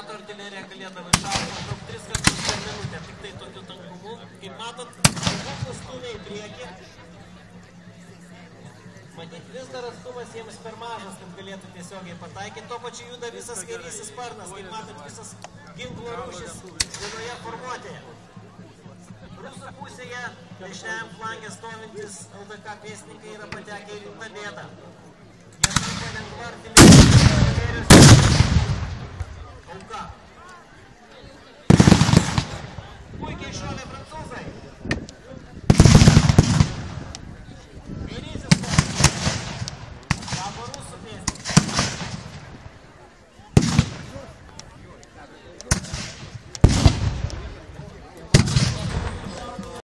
NATO artilerija galėdavo iššauti maždaug 3 kartus per minutę, tik tai tokiu tankumu. Kaip matot, būtų stūmė į priekį. Matyt, vis dar atstumas jiems per mažas, kad galėtų tiesiogiai pataikyti. Tuo pačiu juda visas kairysis sparnas, kaip matot, visas ginklo rūšis vienoje formuotėje. Rusų pusėje, dešiniajam flangė stovintis LDK pėstininkai yra patekę į rimtą bėdą. Jie tampa lengva artilerija auka.